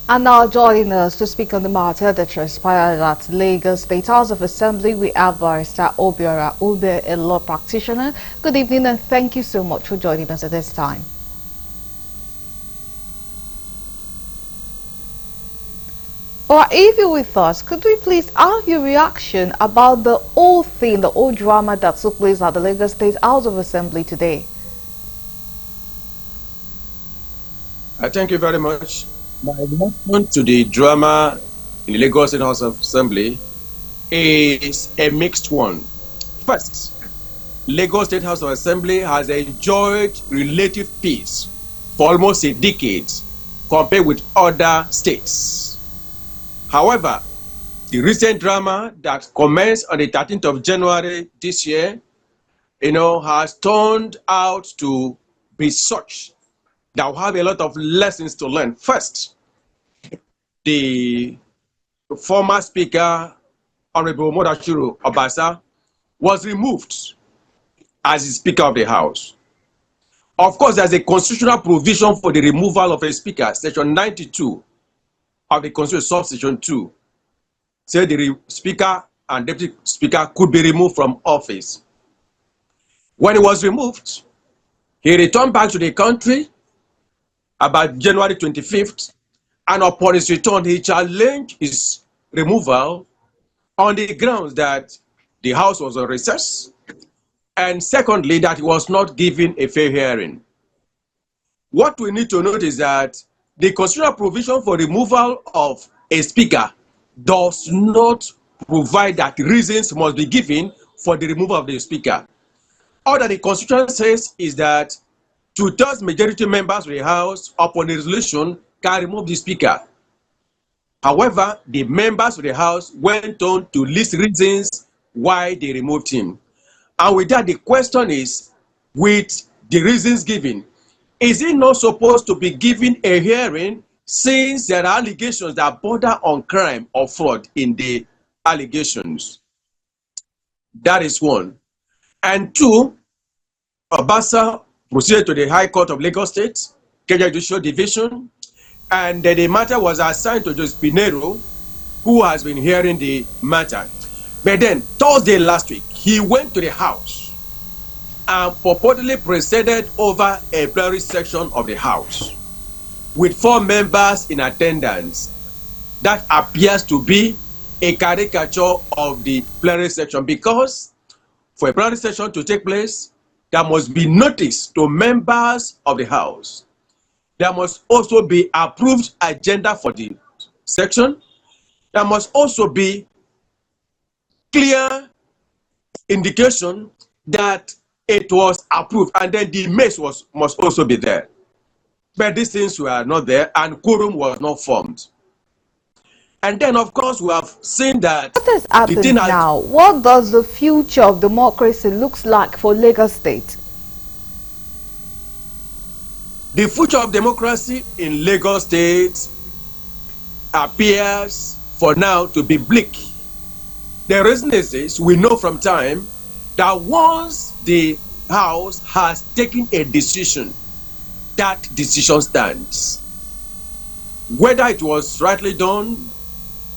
And now joining us to speak on the matter that transpired at Lagos State House of Assembly, we have Barrister Obiorah, Umeh, a law practitioner. Good evening and thank you so much for joining us at this time. Or if you're with us, could we please have your reaction about the whole thing, the whole drama that took place at the Lagos State House of Assembly today? Thank you very much. My reaction to the drama in the Lagos State House of Assembly is a mixed one. First, Lagos State House of Assembly has enjoyed relative peace for almost a decade compared with other states. However, the recent drama that commenced on the 13th of January this year, has turned out to be such that will have a lot of lessons to learn. First, the former Speaker, Honorable Modashiru Obasa, was removed as the Speaker of the House. Of course, there's a constitutional provision for the removal of a Speaker, Section 92 of the Constitution, Subsection 2. Say the Speaker and Deputy Speaker could be removed from office. When he was removed, he returned back to the country about January 25th, and upon his return, he challenged his removal on the grounds that the House was on recess, and secondly, that he was not given a fair hearing. What we need to note is that the constitutional provision for removal of a speaker does not provide that reasons must be given for the removal of the speaker. All that the Constitution says is that two-thirds majority members of the House, upon a resolution, can remove the Speaker. However, the members of the House went on to list reasons why they removed him. And with that, the question is, with the reasons given, is he not supposed to be given a hearing since there are allegations that border on crime or fraud in the allegations? That is one. And two, Obasa proceeded to the High Court of Lagos State, Kenya Judicial Division, and the matter was assigned to Judge Pinero, who has been hearing the matter. But then, Thursday last week, he went to the House and purportedly presided over a plenary session of the House with 4 members in attendance. That appears to be a caricature of the plenary session, because for a plenary session to take place, there must be notice to members of the House. There must also be approved agenda for the section. There must also be clear indication that it was approved, and then the mace must also be there. But these things were not there, and quorum was not formed. And then, of course, we have seen that What has happened now? What does the future of democracy looks like for Lagos State? The future of democracy in Lagos State appears for now to be bleak. The reason is this: we know from time that once the House has taken a decision, that decision stands. Whether it was rightly done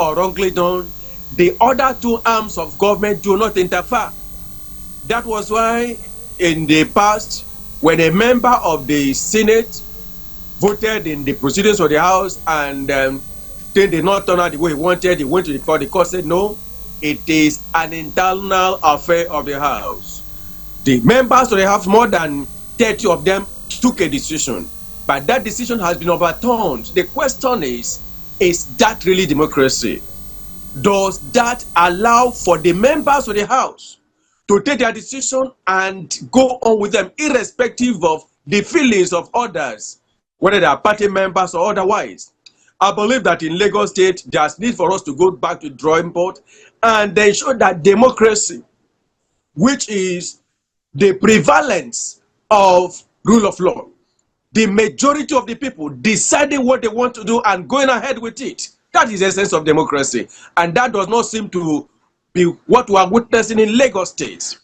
or wrongly done, the other 2 arms of government do not interfere. That was why in the past, when a member of the Senate voted in the proceedings of the House and they did not turn out the way he wanted, he went to the court. The court said, no, it is an internal affair of the House. The members of the House, more than 30 of them, took a decision, but that decision has been overturned. The question is that really democracy? Does that allow for the members of the House to take their decision and go on with them, irrespective of the feelings of others, whether they are party members or otherwise? I believe that in Lagos State, there's need for us to go back to the drawing board and ensure that democracy, which is the prevalence of rule of law, the majority of the people deciding what they want to do and going ahead with it, that is the essence of democracy. And that does not seem to be what we are witnessing in Lagos State.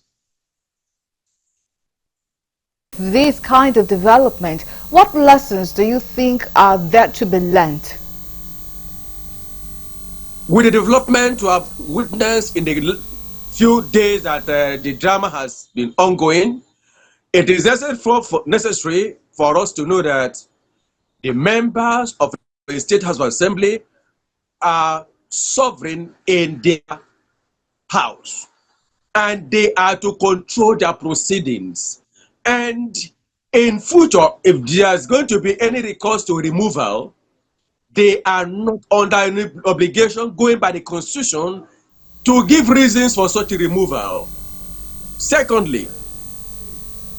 This kind of development, what lessons do you think are there to be learned? With the development we have witnessed in the few days that the drama has been ongoing, it is necessary for us to know that the members of the State House of Assembly are sovereign in their house, and they are to control their proceedings. And in future, if there's going to be any recourse to removal, they are not under any obligation going by the Constitution to give reasons for such a removal. Secondly,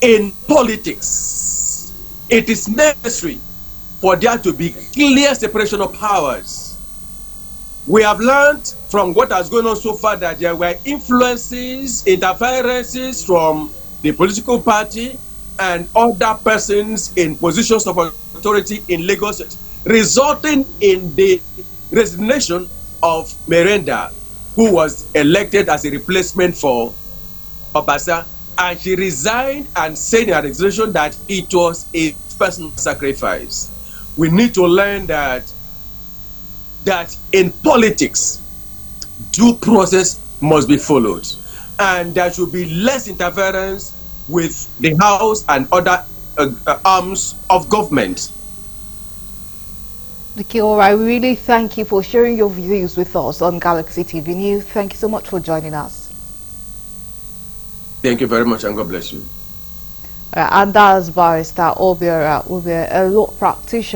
in politics, it is necessary for there to be clear separation of powers. We have learned from what has gone on so far that there were influences, interferences from the political party and other persons in positions of authority in Lagos, resulting in the resignation of Merenda, who was elected as a replacement for Obasa, and she resigned and said in her resignation that it was a personal sacrifice. We need to learn that in politics, due process must be followed, and there should be less interference with the House and other arms of government. Okay, all right. We really thank you for sharing your views with us on Galaxy TV News. Thank you so much for joining us. Thank you very much, and God bless you. And that's Barrister Obiorah, a law practitioner.